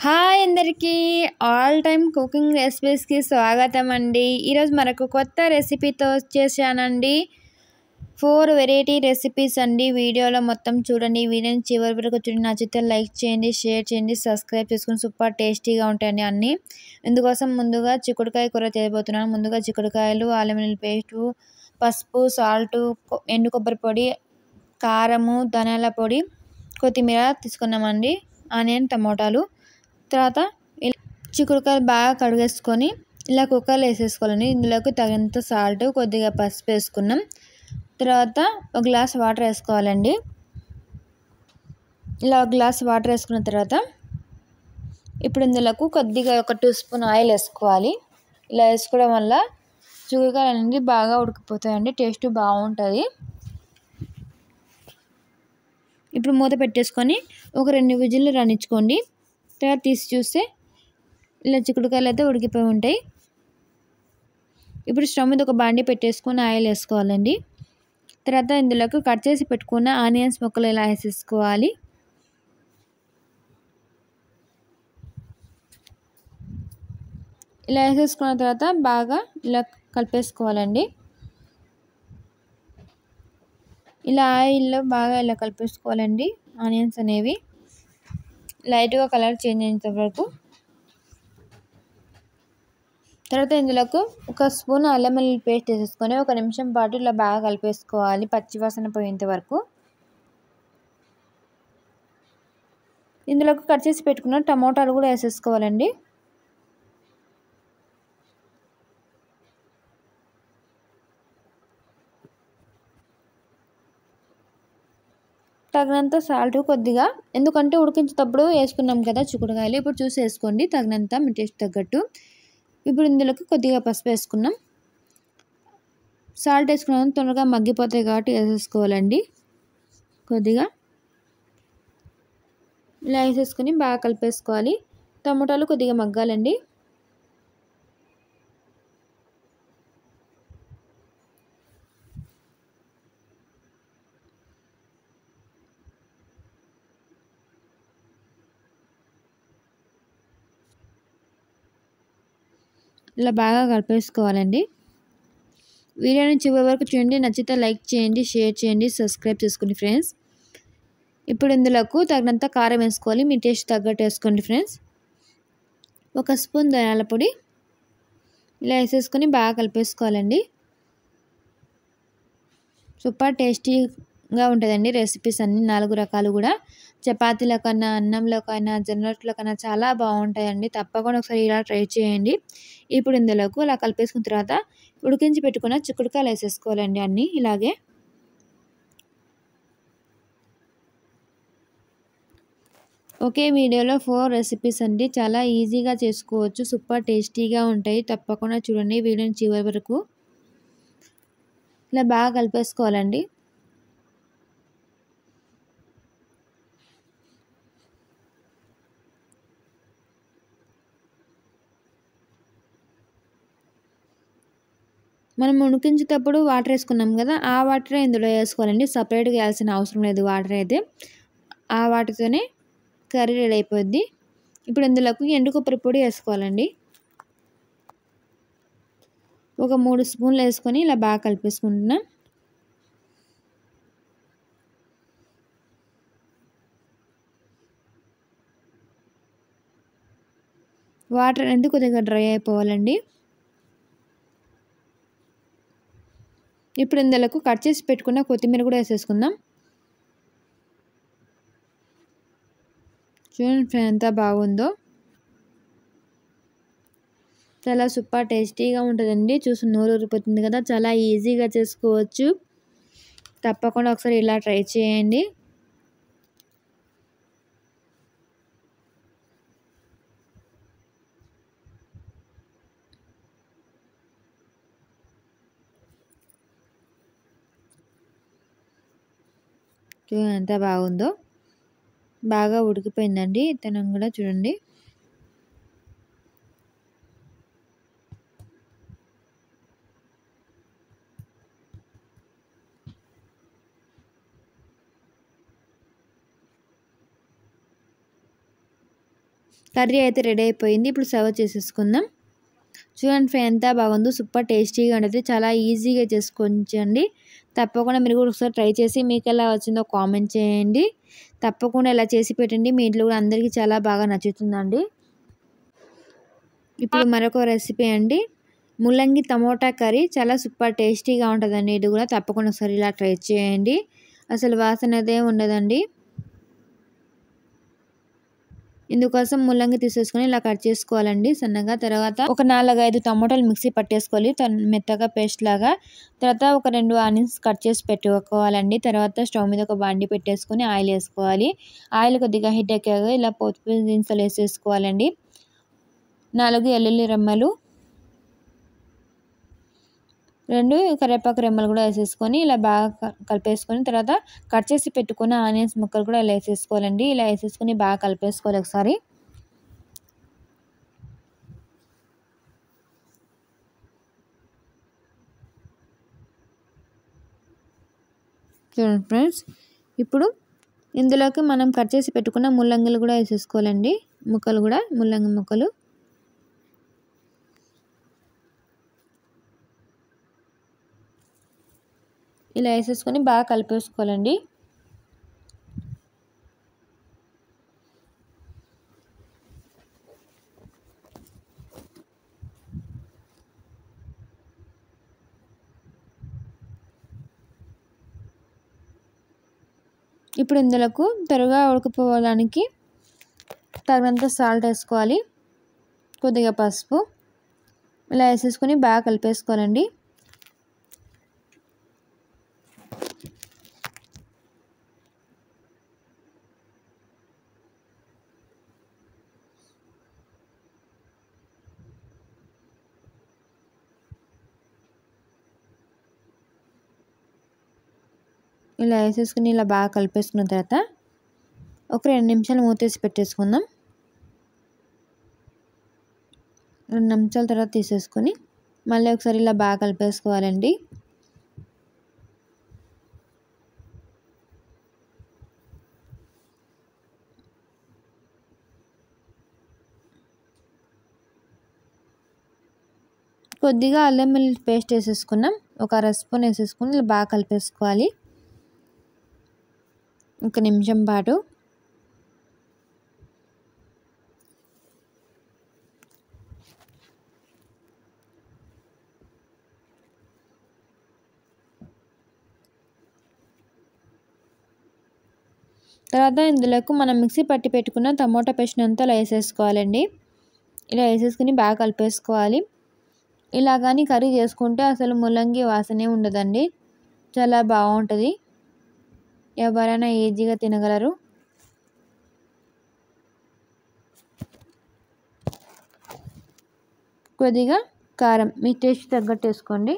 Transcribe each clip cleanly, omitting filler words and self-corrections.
Hi అందరికీ all time cooking రెసిపీస్కి స్వాగతం అండి. ఈరోజు మరొక కొత్త రెసిపీతో వచ్చేసానండి. 4 వెరైటీ రెసిపీస్ అండి. వీడియోలో మొత్తం చూడండి. వీడియోని చివరి వరకు చూడండి. నచ్చితే లైక్ చేయండి, షేర్ చేయండి, సబ్స్క్రైబ్ చేసుకుని సూపర్ టేస్టీగా ఉంటాయండి అన్నీ. ఇందుకోసం ముందుగా చిక్కుడుకాయ కూర చేయబోతున్నాను. ముందుగా చిక్కుడుకాయలు, అల్లం వెల్లుల్లి పేస్టు, పసుపు, సాల్టు, ఎండు కొబ్బరి పొడి, కారము, ధనియాల పొడి, కొత్తిమీర తీసుకున్నామండి, ఆనియన్, టమోటాలు. తర్వాత చిక్కుడుకాయలు బాగా కడిగేసుకొని ఇలా కుక్కర్లో వేసేసుకోవాలండి. ఇందులోకి తగినంత సాల్ట్, కొద్దిగా పసుపు వేసుకున్నాం. తర్వాత ఒక గ్లాస్ వాటర్ వేసుకోవాలండి. ఇలా ఒక గ్లాస్ వాటర్ వేసుకున్న తర్వాత ఇప్పుడు ఇందులోకి కొద్దిగా ఒక 2 స్పూన్ ఆయిల్ వేసుకోవాలి. ఇలా వేసుకోవడం వల్ల చిక్కుడుకాయలు అనేది బాగా ఉడికిపోతాయండి, టేస్ట్ బాగుంటుంది. ఇప్పుడు మూత పెట్టేసుకొని ఒక 2 విజిల్లు రానిచ్చుకోండి. తర్వాత తీసి చూస్తే ఇలా చిక్కుడుకాయలు అయితే ఉడికిపోయి ఉంటాయి. ఇప్పుడు స్టవ్ మీద ఒక బాండీ పెట్టేసుకొని ఆయిల్ వేసుకోవాలండి. తర్వాత ఇందులోకి కట్ చేసి పెట్టుకున్న ఆనియన్స్ ముక్కలు ఇలా వేసేసుకోవాలి. ఇలా వేసేసుకున్న తర్వాత బాగా ఇలా కలిపేసుకోవాలండి. ఇలా ఆయిల్లో బాగా ఇలా కలిపేసుకోవాలండి. ఆనియన్స్ అనేవి లైట్గా కలర్ చేంజ్ అయ్యేంత వరకు. తర్వాత ఇందులోకి ఒక స్పూన్ అల్లం వెల్లుల్లి పేస్ట్ వేసేసుకొని 1 నిమిషం పాటు ఇలా బాగా కలిపేసుకోవాలి, పచ్చివాసన పోయేంత వరకు. ఇందులోకి కట్ చేసి పెట్టుకున్న టమోటాలు కూడా వేసేసుకోవాలండి. తగినంత సాల్ట్ కొద్దిగా, ఎందుకంటే ఉడికించేటప్పుడు వేసుకున్నాం కదా చిక్కుడుకాయలు, ఇప్పుడు చూసి వేసుకోండి తగినంత, మీ టేస్ట్ తగ్గట్టు. ఇప్పుడు ఇందులోకి కొద్దిగా పసుపు వేసుకున్నాం. సాల్ట్ వేసుకున్నాం, తొందరగా మగ్గిపోతాయి కాబట్టి వేసేసుకోవాలండి. కొద్దిగా ఇలా వేసేసుకొని బాగా కలిపేసుకోవాలి. టమోటాలు కొద్దిగా మగ్గాలండి. ఇలా బాగా కలిపేసుకోవాలండి. వీడియోని చివరి వరకు చూడండి. నచ్చితే లైక్ చేయండి, షేర్ చేయండి, సబ్స్క్రైబ్ చేసుకోండి ఫ్రెండ్స్. ఇప్పుడు ఇందులోకి తగినంత కారం వేసుకోవాలి, మీ టేస్ట్ తగ్గట్టు వేసుకోండి ఫ్రెండ్స్. 1 స్పూన్ ధనియాల పొడి ఇలా వేసేసుకొని బాగా కలిపేసుకోవాలండి. సూపర్ టేస్టీగా ఉంటుందండి రెసిపీస్ అన్నీ 4 రకాలు కూడా. చపాతీలో కన్నా, అన్నంలో కన్నా, జొన్న రొట్టెలో కన్నా చాలా బాగుంటాయండి. తప్పకుండా ఒకసారి ఇలా ట్రై చేయండి. ఇప్పుడు ఇందులోకి ఇలా కలిపేసుకున్న తర్వాత ఉడికించి పెట్టుకున్న చిక్కుడుకాయలు వేసేసుకోవాలండి అన్నీ ఇలాగే. ఒకే వీడియోలో 4 రెసిపీస్ అండి, చాలా ఈజీగా చేసుకోవచ్చు, సూపర్ టేస్టీగా ఉంటాయి. తప్పకుండా చూడండి వీడియోని చివరి వరకు. ఇలా బాగా కలిపేసుకోవాలండి. మనం ఉడికించేటప్పుడు వాటర్ వేసుకున్నాం కదా, ఆ వాటరే ఇందులో వేసుకోవాలండి. సపరేట్గా వేయాల్సిన అవసరం లేదు వాటర్ అయితే. ఆ వాటితోనే కర్రీ రెడీ అయిపోద్ది. ఇప్పుడు ఇందులోకి ఎండు కొబ్బరి పొడి వేసుకోవాలండి. ఒక 3 స్పూన్లు వేసుకొని ఇలా బాగా కలిపేసుకుంటున్నాం. వాటర్ అనేది కొద్దిగా డ్రై అయిపోవాలండి. ఇప్పుడు ఇందులోకి కట్ చేసి పెట్టుకున్న కొత్తిమీర కూడా వేసేసుకుందాం. చూడండి ఎంత బాగుందో, చాలా సూపర్ టేస్టీగా ఉంటుందండి. చూసి నోరు ఊరిపోతుంది కదా, చాలా ఈజీగా చేసుకోవచ్చు. తప్పకుండా ఒకసారి ఇలా ట్రై చేయండి. చూడండి ఎంత బాగుందో, బాగా ఉడికిపోయిందండి ఇతనం కూడా చూడండి. కర్రీ అయితే రెడీ అయిపోయింది. ఇప్పుడు సర్వ్ చేసేసుకుందాం. చూడండి ఫ్రెండ్స్ ఎంత బాగుందో, సూపర్ టేస్టీగా ఉంటుంది. చాలా ఈజీగా చేసుకోవచ్చండి. తప్పకుండా మీరు కూడా ఒకసారి ట్రై చేసి మీకు ఎలా వచ్చిందో కామెంట్ చేయండి. తప్పకుండా ఇలా చేసి పెట్టండి, మీ ఇంట్లో కూడా అందరికీ చాలా బాగా నచ్చుతుందండి. ఇప్పుడు మరొక రెసిపీ అండి, ముల్లంగి టమోటా కర్రీ. చాలా సూపర్ టేస్టీగా ఉంటుందండి. ఇది కూడా తప్పకుండా ఒకసారి ఇలా ట్రై చేయండి. అసలు వాసన అయితే ఉండదండి. ఇందుకోసం ముల్లంగి తీసేసుకొని ఇలా కట్ చేసుకోవాలండి సన్నగా. తర్వాత ఒక 4-5 టమోటాలు మిక్సీ పట్టేసుకోవాలి మెత్తగా పేస్ట్ లాగా. తర్వాత ఒక 2 ఆనియన్స్ కట్ చేసి పెట్టుకోవాలండి. తర్వాత స్టవ్ మీద ఒక బాండి పెట్టేసుకొని ఆయిల్ వేసుకోవాలి. ఆయిల్ కొద్దిగా హీట్ ఎక్కాక ఇలా పోపు దినుసులు వేసేసుకోవాలండి. 4 వెల్లుల్లి రెమ్మలు, 2 కరివేపాకు రెమ్మలు కూడా వేసేసుకొని ఇలా బాగా కలిపేసుకొని, తర్వాత కట్ చేసి పెట్టుకున్న ఆనియన్స్ ముక్కలు కూడా ఇలా వేసేసుకోవాలండి. ఇలా వేసేసుకొని బాగా కలిపేసుకోవాలి ఒకసారి. చూడండి ఫ్రెండ్స్, ఇప్పుడు ఇందులోకి మనం కట్ చేసి పెట్టుకున్న ముల్లంగిలు కూడా వేసేసుకోవాలండి. ముక్కలు కూడా, ముల్లంగి ముక్కలు ఇలా వేసేసుకొని బాగా కలిపేసుకోవాలండి. ఇప్పుడు ఇందులోకి త్వరగా ఉడకపోవడానికి తగినంత సాల్ట్ వేసుకోవాలి, కొద్దిగా పసుపు ఇలా వేసేసుకొని బాగా కలిపేసుకోవాలండి. ఇలా వేసేసుకుని ఇలా బాగా కలిపేసుకున్న తర్వాత ఒక 2 నిమిషాలు మూతేసి పెట్టేసుకుందాం. 2 నిమిషాల తర్వాత తీసేసుకొని మళ్ళీ ఒకసారి ఇలా బాగా కలిపేసుకోవాలండి. కొద్దిగా అల్లం వెల్లుల్లి పేస్ట్ వేసేసుకున్నాం. ఒక అర స్పూన్ వేసేసుకుని ఇలా బాగా కలిపేసుకోవాలి 1 నిమిషం పాటు. తర్వాత ఇందులోకి మనం మిక్సీ పట్టి పెట్టుకున్న టమోటా పేస్ట్ అంతా ఇలా వేసేసుకోవాలండి. ఇలా వేసేసుకుని బాగా కలిపేసుకోవాలి. ఇలా కానీ కర్రీ చేసుకుంటే అసలు ముల్లంగి వాసనే ఉండదండి. చాలా బాగుంటుంది, ఎవరైనా ఈజీగా తినగలరు. కొద్దిగా కారం మీ టేస్ట్ తగ్గట్టు వేసుకోండి.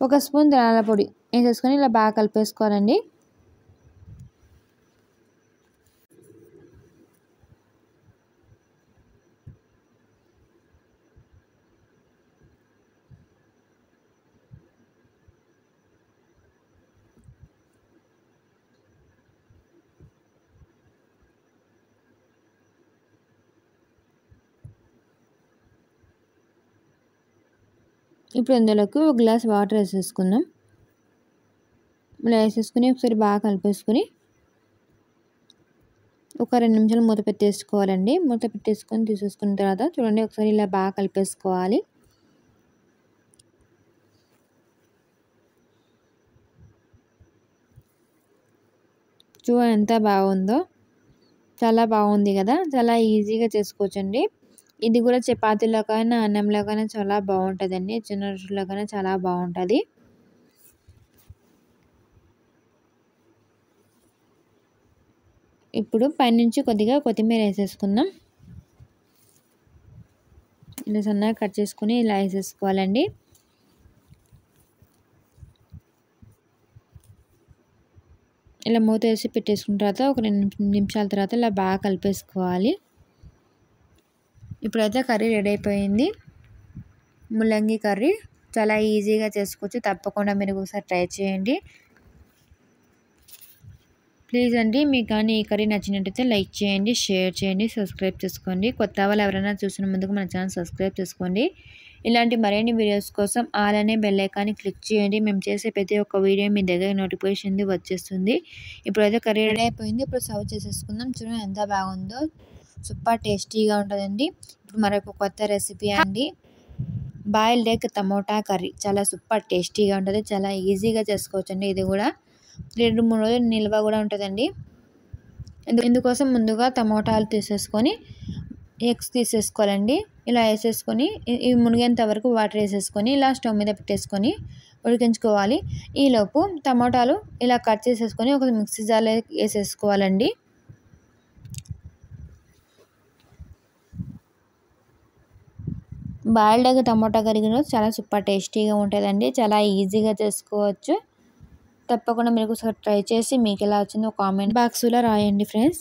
1 స్పూన్ ధనియాల పొడి వేసేసుకొని ఇలా బాగా కలిపేసుకోవాలండి. ఇప్పుడు ఇందులోకి 1 గ్లాస్ వాటర్ వేసేసుకుందాం. ఇలా వేసేసుకుని ఒకసారి బాగా కలిపేసుకుని ఒక 2 నిమిషాలు మూత పెట్టేసుకోవాలండి. మూత పెట్టేసుకొని తీసేసుకున్న తర్వాత చూడండి ఒకసారి ఇలా బాగా కలిపేసుకోవాలి. చూడండి ఎంత బాగుందో, చాలా బాగుంది కదా. చాలా ఈజీగా చేసుకోవచ్చండి. ఇది కూడా చపాతీలోకైనా అన్నంలోకైనా చాలా బాగుంటుందండి. చిన్న రొట్టెలోకైనా చాలా బాగుంటుంది. ఇప్పుడు పైనుంచి కొద్దిగా కొత్తిమీర వేసేసుకుందాం. ఇలా సన్నగా కట్ చేసుకుని ఇలా వేసేసుకోవాలండి. ఇలా మూత వేసి పెట్టేసుకున్న తర్వాత ఒక 2 నిమిషాల తర్వాత ఇలా బాగా కలిపేసుకోవాలి. ఇప్పుడైతే కర్రీ రెడీ అయిపోయింది. ముల్లంగి కర్రీ చాలా ఈజీగా చేసుకోవచ్చు. తప్పకుండా మీరు ఒకసారి ట్రై చేయండి. ప్లీజ్ అండి మీకు కానీ ఈ కర్రీ నచ్చినట్టయితే లైక్ చేయండి, షేర్ చేయండి, సబ్స్క్రైబ్ చేసుకోండి. కొత్త వాళ్ళు ఎవరైనా చూసిన ముందుకు మన ఛానల్ సబ్స్క్రైబ్ చేసుకోండి. ఇలాంటి మరిన్ని వీడియోస్ కోసం ఆల్ అనే బెల్ ఐకాన్ని క్లిక్ చేయండి. మేము చేసే ప్రతి ఒక్క వీడియో మీ దగ్గర నోటిఫికేషన్ వచ్చేస్తుంది. ఇప్పుడైతే కర్రీ రెడీ అయిపోయింది. ఇప్పుడు సర్వ్ చేసేసుకుందాం. చూడండి ఎంత బాగుందో, సూపర్ టేస్టీగా ఉంటుందండి. ఇప్పుడు మరొక కొత్త రెసిపీ అండి, బాయిల్డ్ ఎగ్ టమోటా కర్రీ. చాలా సూపర్ టేస్టీగా ఉంటుంది, చాలా ఈజీగా చేసుకోవచ్చండి. ఇది కూడా 2-3 రోజులు నిల్వ కూడా ఉంటుందండి. ఇందుకోసం ముందుగా టమోటాలు తీసేసుకొని ఎగ్స్ తీసేసుకోవాలండి. ఇలా వేసేసుకొని ఇవి మునిగేంత వరకు వాటర్ వేసేసుకొని ఇలా స్టవ్ మీద పెట్టేసుకొని ఉడికించుకోవాలి. ఈలోపు టమోటాలు ఇలా కట్ చేసేసుకొని ఒక మిక్సీ జార్లో వేసేసుకోవాలండి. బాయిల్డ్ ఎగ్ టమోటా కర్రీ చాలా సూపర్ టేస్టీగా ఉంటుందండి, చాలా ఈజీగా చేసుకోవచ్చు. తప్పకుండా మీరు ఒకసారి ట్రై చేసి మీకు ఎలా వచ్చిందో కామెంట్ బాక్స్లో రాయండి ఫ్రెండ్స్.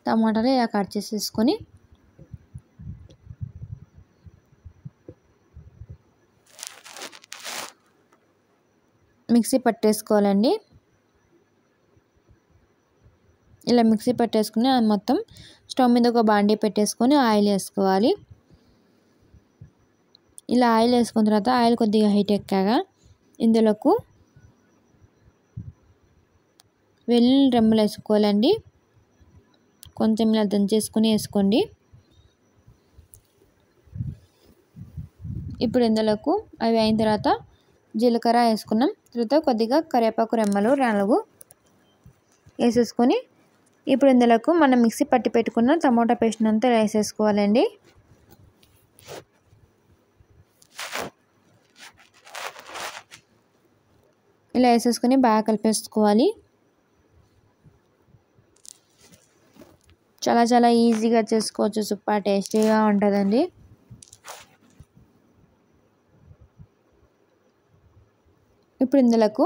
టమాటాలు ఇలా కట్ చేసేసుకొని మిక్సీ పట్టేసుకోవాలండి. ఇలా మిక్సీ పట్టేసుకుని మొత్తం స్టవ్ మీద ఒక బాండీ పెట్టేసుకొని ఆయిల్ వేసుకోవాలి. ఇలా ఆయిల్ వేసుకున్న తర్వాత ఆయిల్ కొద్దిగా హీట్ ఎక్కాక ఇందులోకి వెల్లుల్లి రెమ్మలు వేసుకోవాలండి. కొంచెం ఇలా దంచేసుకుని వేసుకోండి. ఇప్పుడు ఇందులోకి అవి అయిన తర్వాత జీలకర్ర వేసుకున్నాం. తర్వాత కొద్దిగా కరివేపాకు రెమ్మలు 4 వేసేసుకొని ఇప్పుడు ఇందులోకి మనం మిక్సీ పట్టి పెట్టుకున్న టమోటా పేస్ట్ అంతా వేసేసుకోవాలండి. ఇలా వేసేసుకొని బాగా కలిపేసుకోవాలి. చాలా ఈజీగా చేసుకోవచ్చు, సూపర్ టేస్టీగా ఉంటుందండి. ఇప్పుడు ఇందులోకి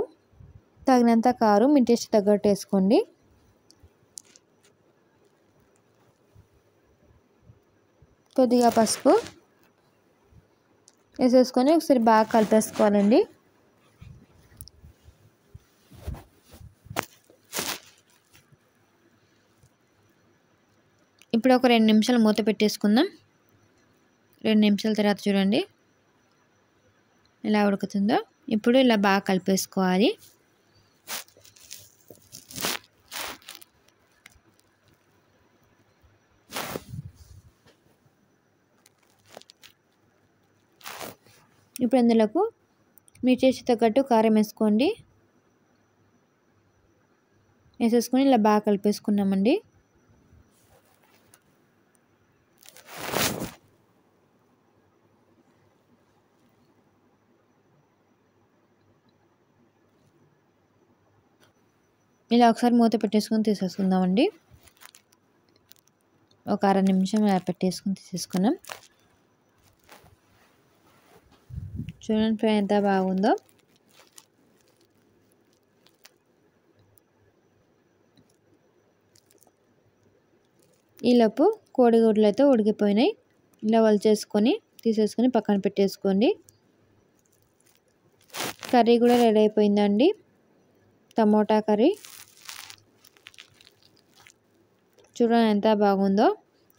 తగినంత కారం మీ టేస్ట్ తగ్గట్టు వేసుకోండి. కొద్దిగా పసుపు వేసేసుకొని ఒకసారి బాగా కలిపేసుకోవాలండి. ఇప్పుడు ఒక 2 నిమిషాలు మూత పెట్టేసుకుందాం. 2 నిమిషాల తర్వాత చూడండి ఎలా ఉడుకుతుందో. ఇప్పుడు ఇలా బాగా కలిపేసుకోవాలి. ఇప్పుడు ఇందులోకి మీ టేస్ట్ తగ్గట్టు కారం వేసుకోండి. వేసేసుకొని ఇలా బాగా కలిపేసుకున్నామండి. ఇలా ఒకసారి మూత పెట్టేసుకొని తీసేసుకుందామండి. ఒక 1/2 నిమిషం ఇలా పెట్టేసుకొని తీసేసుకున్నాం. చూడండి ఫ్రై ఎంత బాగుందో. ఈలోపు కోడిగుడ్లు అయితే ఉడికిపోయినాయి. ఇలా వలిచేసుకొని తీసేసుకొని పక్కన పెట్టేసుకోండి. కర్రీ కూడా రెడీ అయిపోయిందండి, టమోటా కర్రీ. చూడండి ఎంత బాగుందో.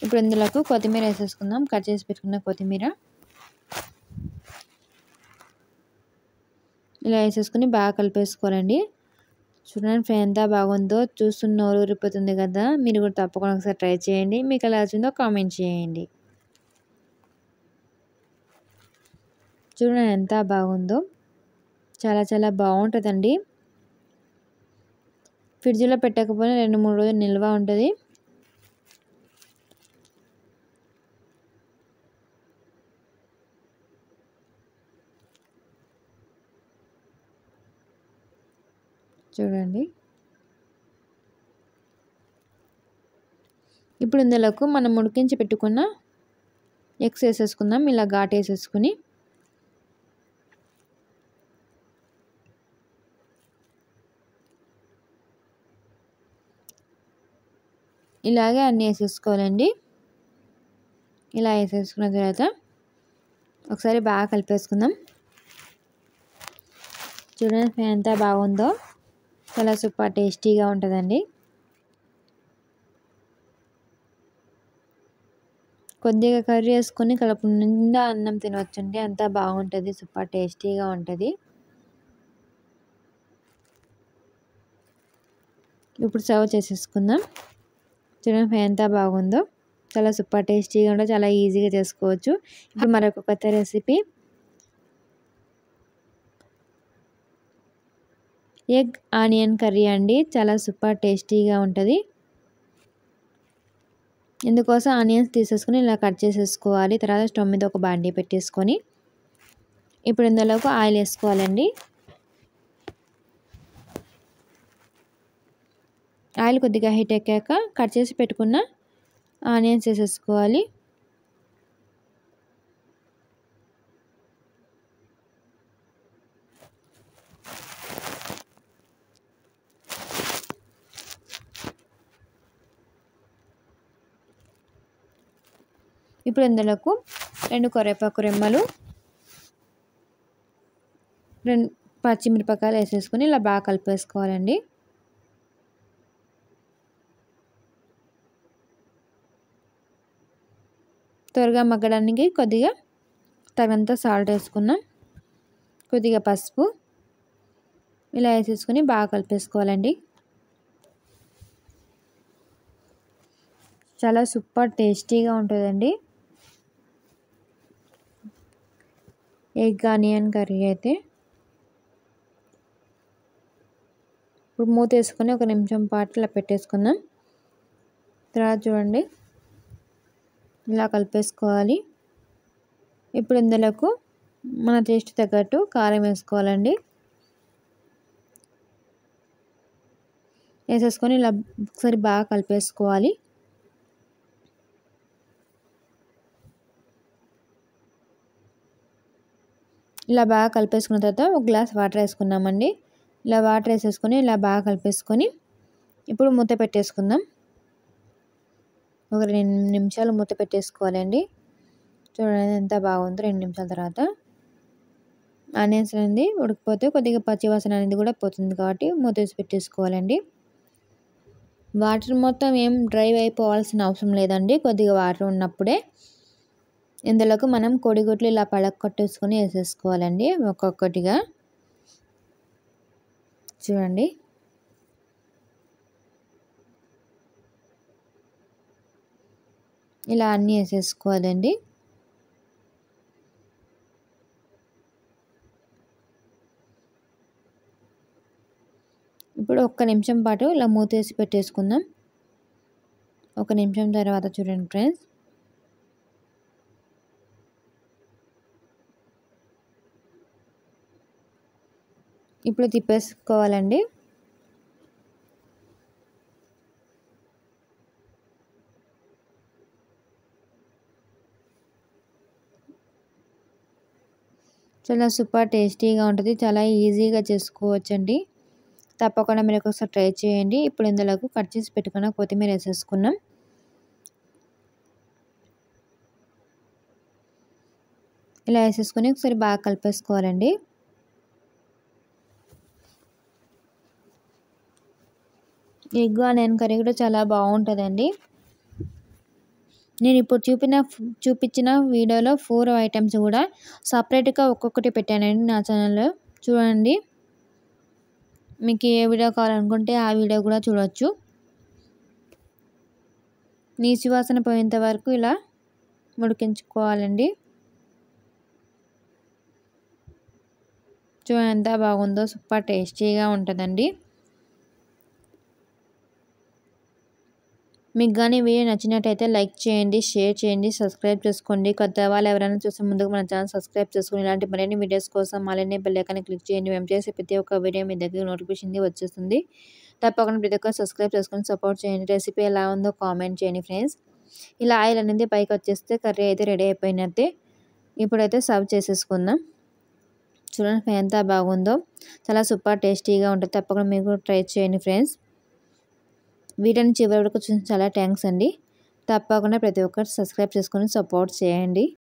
ఇప్పుడు ఇందులోకి కొత్తిమీర వేసేసుకుందాం, కట్ చేసి పెట్టుకున్న కొత్తిమీర. ఇలా వేసేసుకొని బాగా కలిపేసుకోవాలండి. చూడండి ఫ్రై ఎంత బాగుందో, చూస్తున్న నోరు ఊరిపోతుంది కదా. మీరు కూడా తప్పకుండా ఒకసారి ట్రై చేయండి. మీకు ఎలా వచ్చిందో కామెంట్ చేయండి. చూడండి ఎంత బాగుందో, చాలా బాగుంటుందండి. ఫ్రిడ్జ్లో పెట్టకపోయినా 2-3 రోజులు నిల్వ ఉంటుంది. చూడండి ఇప్పుడు ఇందులోకి మనం ఉడికించి పెట్టుకున్న ఎగ్స్ వేసేసుకుందాం. ఇలా ఘాటు వేసేసుకుని ఇలాగే అన్నీ వేసేసుకోవాలండి. ఇలా వేసేసుకున్న తర్వాత ఒకసారి బాగా కలిపేసుకుందాం. చూడండి ఎంత బాగుందో, చాలా సూపర్ టేస్టీగా ఉంటుందండి. కొద్దిగా కర్రీ వేసుకొని కడుపు నిండా అన్నం తినవచ్చండి, అంతా బాగుంటుంది, సూపర్ టేస్టీగా ఉంటుంది. ఇప్పుడు సర్వ్ చేసేసుకుందాం. చూడండి ఎంత బాగుందో, చాలా సూపర్ టేస్టీగా ఉంటుంది, చాలా ఈజీగా చేసుకోవచ్చు. ఇప్పుడు మరొక కొత్త రెసిపీ ఎగ్ ఆనియన్ కర్రీ అండి. చాలా సూపర్ టేస్టీగా ఉంటుంది. ఇందుకోసం ఆనియన్స్ తీసేసుకొని ఇలా కట్ చేసేసుకోవాలి. తర్వాత స్టవ్ మీద ఒక బాండీ పెట్టేసుకొని ఇప్పుడు ఇందులోకి ఆయిల్ వేసుకోవాలండి. ఆయిల్ కొద్దిగా హీట్ ఎక్కాక కట్ చేసి పెట్టుకున్న ఆనియన్స్ వేసేసుకోవాలి. ఇప్పుడు ఇందులోకి 2 కరివేపాకు రెమ్మలు, 2 పచ్చిమిరపకాయలు వేసేసుకొని ఇలా బాగా కలిపేసుకోవాలండి. త్వరగా మగ్గడానికి కొద్దిగా తగినంత సాల్ట్ వేసుకున్నాం, కొద్దిగా పసుపు ఇలా వేసేసుకొని బాగా కలిపేసుకోవాలండి. చాలా సూపర్ టేస్టీగా ఉంటుందండి ఎగ్ ఆనియన్ కర్రీ అయితే. ఇప్పుడు మూత వేసుకొని 1 నిమిషం పాటు ఇలా పెట్టేసుకుందాం. తర్వాత చూడండి ఇలా కలిపేసుకోవాలి. ఇప్పుడు ఇందులోకి మన టేస్ట్ తగ్గట్టు కారం వేసుకోవాలండి. వేసేసుకొని ఇలా ఒకసారి బాగా కలిపేసుకోవాలి. ఇలా బాగా కలిపేసుకున్న తర్వాత 1 గ్లాస్ వాటర్ వేసుకున్నామండి. ఇలా వాటర్ వేసేసుకొని ఇలా బాగా కలిపేసుకొని ఇప్పుడు మూత పెట్టేసుకుందాం. ఒక 2 నిమిషాలు మూత పెట్టేసుకోవాలండి. చూడండి ఎంత బాగుందో. 2 నిమిషాల తర్వాత ఆనియన్స్ అనేది ఉడికిపోతే కొద్దిగా పచ్చివాసన అనేది కూడా పోతుంది కాబట్టి మూత వేసి పెట్టేసుకోవాలండి. వాటర్ మొత్తం ఏం డ్రై అయిపోవాల్సిన అవసరం లేదండి, కొద్దిగా వాటర్ ఉన్నప్పుడే ఇందులోకి మనం కోడిగుడ్లు ఇలా పడగొట్టేసుకొని వేసేసుకోవాలండి ఒక్కొక్కటిగా. చూడండి ఇలా అన్నీ వేసేసుకోవాలండి. ఇప్పుడు 1 నిమిషం పాటు ఇలా మూత వేసి పెట్టేసుకుందాం. 1 నిమిషం తర్వాత చూడండి ఫ్రెండ్స్, ఇప్పుడు తిప్పేసుకోవాలండి. చాలా సూపర్ టేస్టీగా ఉంటుంది, చాలా ఈజీగా చేసుకోవచ్చండి. తప్పకుండా మీరు ఒకసారి ట్రై చేయండి. ఇప్పుడు ఇందులోకి కట్ చేసి పెట్టుకున్న కొత్తిమీర వేసేసుకున్నాం. ఇలా వేసేసుకొని ఒకసారి బాగా కలిపేసుకోవాలండి. ఎగ్ ఆనియన్ కర్రీ కూడా చాలా బాగుంటుందండి. నేను ఇప్పుడు చూపించిన వీడియోలో 4 ఐటమ్స్ కూడా సపరేట్గా ఒక్కొక్కటి పెట్టానండి నా ఛానల్లో. చూడండి, మీకు ఏ వీడియో కావాలనుకుంటే ఆ వీడియో కూడా చూడవచ్చు. నీసు వాసన పోయేంత వరకు ఇలా ఉడికించుకోవాలండి. చూడండి ఎంత బాగుందో, సూపర్ టేస్టీగా ఉంటుందండి. మీకు కానీ వీడియో నచ్చినట్టయితే లైక్ చేయండి, షేర్ చేయండి, సబ్స్క్రైబ్ చేసుకోండి. కొత్త వాళ్ళు ఎవరైనా చూసే ముందుకు మన ఛానల్ సబ్స్క్రైబ్ చేసుకుని ఇలాంటి మరిన్ని వీడియోస్ కోసం అలానే బెల్ ఐకాన్ క్లిక్ చేయండి. మేము చేసే ప్రతి ఒక్క వీడియో మీ దగ్గర నోటిఫికేషన్ వచ్చేస్తుంది. తప్పకుండా ప్రతి ఒక్కరు సబ్స్క్రైబ్ చేసుకొని సపోర్ట్ చేయండి. రెసిపీ ఎలా ఉందో కామెంట్ చేయండి ఫ్రెండ్స్. ఇలా ఆయిల్ అనేది పైకి వచ్చేస్తే కర్రీ అయితే రెడీ అయిపోయినట్టే. ఇప్పుడైతే సర్వ్ చేసేసుకుందాం. చూడండి ఎంత బాగుందో, చాలా సూపర్ టేస్టీగా ఉంటుంది. తప్పకుండా మీరు ట్రై చేయండి ఫ్రెండ్స్. వీడియోని చివరి వరకు చూసి చాలా థ్యాంక్స్ అండి. తప్పకుండా ప్రతి ఒక్కరు సబ్స్క్రైబ్ చేసుకొని సపోర్ట్ చేయండి.